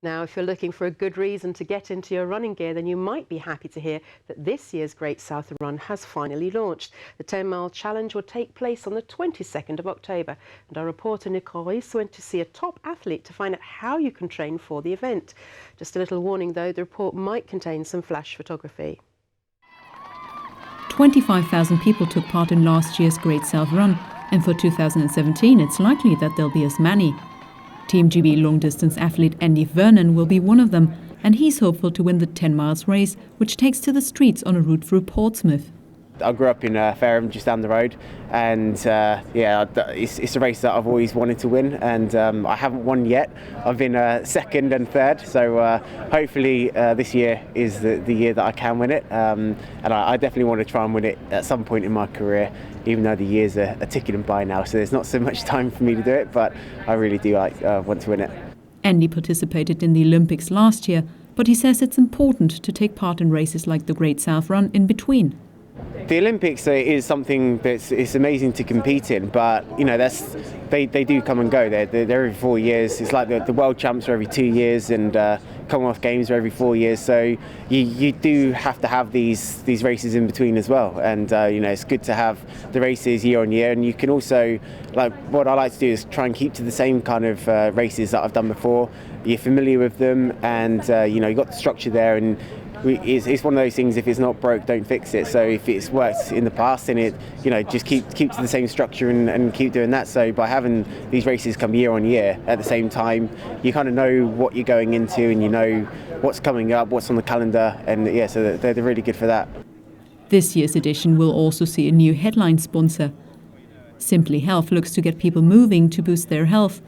Now, if you're looking for a good reason to get into your running gear, then you might be happy to hear that this year's Great South Run has finally launched. The 10-mile challenge will take place on the 22nd of October, and our reporter Nicole Ris went to see a top athlete to find out how you can train for the event. Just a little warning though, the report might contain some flash photography. 25,000 people took part in last year's Great South Run, and for 2017 it's likely that there'll be as many. Team GB long-distance athlete Andy Vernon will be one of them, and he's hopeful to win the 10 miles race, which takes to the streets on a route through Portsmouth. I grew up in Fareham, just down the road, and it's a race that I've always wanted to win, and I haven't won yet. I've been second and third, so hopefully this year is the year that I can win it, and I definitely want to try and win it at some point in my career, even though the years are ticking by now, so there's not so much time for me to do it, but I really do want to win it. Andy participated in the Olympics last year, but he says it's important to take part in races like the Great South Run in between. The Olympics is something it's amazing to compete in, but you know they do come and go. They're every 4 years. It's like the World Champs are every 2 years, and Commonwealth Games are every 4 years. So you do have to have these races in between as well. And it's good to have the races year on year. And you can also, like, what I like to do is try and keep to the same kind of races that I've done before. You're familiar with them, and you've got the structure there. And it's one of those things, if it's not broke, don't fix it. So if it's worked in the past, then just keep to the same structure and keep doing that. So by having these races come year on year at the same time, you kind of know what you're going into, and you know what's coming up, what's on the calendar, and so they're really good for that. This year's edition will also see a new headline sponsor. Simply Health looks to get people moving to boost their health,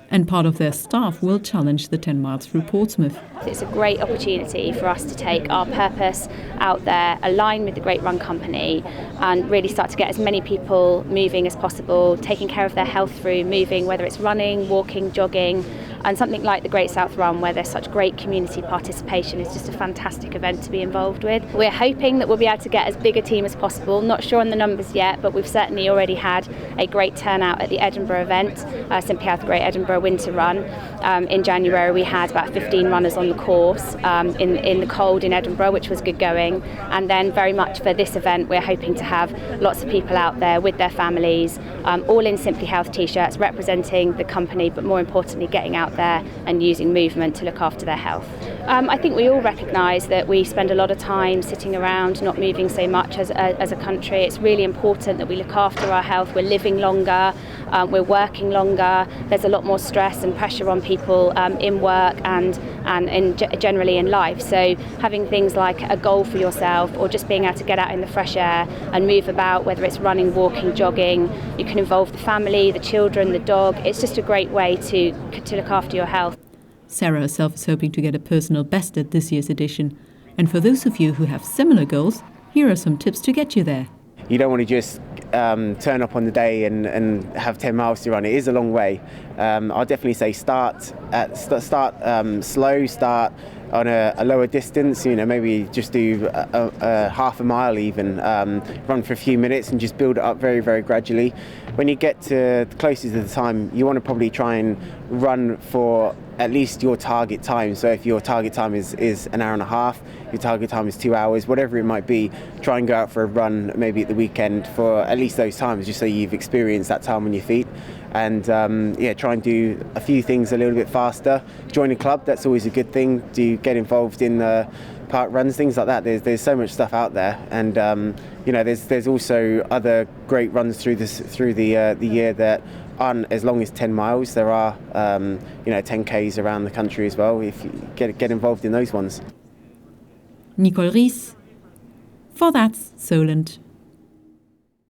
and part of their staff will challenge the 10 miles through Portsmouth. It's a great opportunity for us to take our purpose out there, align with the Great Run Company, and really start to get as many people moving as possible, taking care of their health through moving, whether it's running, walking, jogging, and something like the Great South Run, where there's such great community participation, is just a fantastic event to be involved with. We're hoping that we'll be able to get as big a team as possible. Not sure on the numbers yet, but we've certainly already had a great turnout at the Edinburgh event, Simply Health Great Edinburgh Winter Run. In January we had about 15 runners on the course in the cold in Edinburgh, which was good going. And then very much for this event, we're hoping to have lots of people out there with their families, all in Simply Health t-shirts representing the company, but more importantly getting out there and using movement to look after their health. I think we all recognise that we spend a lot of time sitting around, not moving so much as a country. It's really important that we look after our health. We're living longer, we're working longer. There's a lot more stress and pressure on people in work and generally in life. So having things like a goal for yourself, or just being able to get out in the fresh air and move about, whether it's running, walking, jogging, you can involve the family, the children, the dog. It's just a great way to look after your health. Sarah herself is hoping to get a personal best at this year's edition. And for those of you who have similar goals, here are some tips to get you there. You don't want to just turn up on the day and have 10 miles to run. It is a long way. I'll definitely say start slow, start on a lower distance, maybe just do a half a mile even, run for a few minutes and just build it up very, very gradually. When you get to the closest of the time, you want to probably try and run for at least your target time. So if your target time is an hour and a half, your target time is 2 hours, whatever it might be, try and go out for a run maybe at the weekend for at least those times, just so you've experienced that time on your feet. And try and do a few things a little bit faster. Join a club, that's always a good thing. Do get involved in park runs, things like that. There's so much stuff out there, and there's also other great runs through the year that aren't as long as 10 miles. There are 10Ks around the country as well, if you get involved in those ones. Nicole Ris for That's Solent.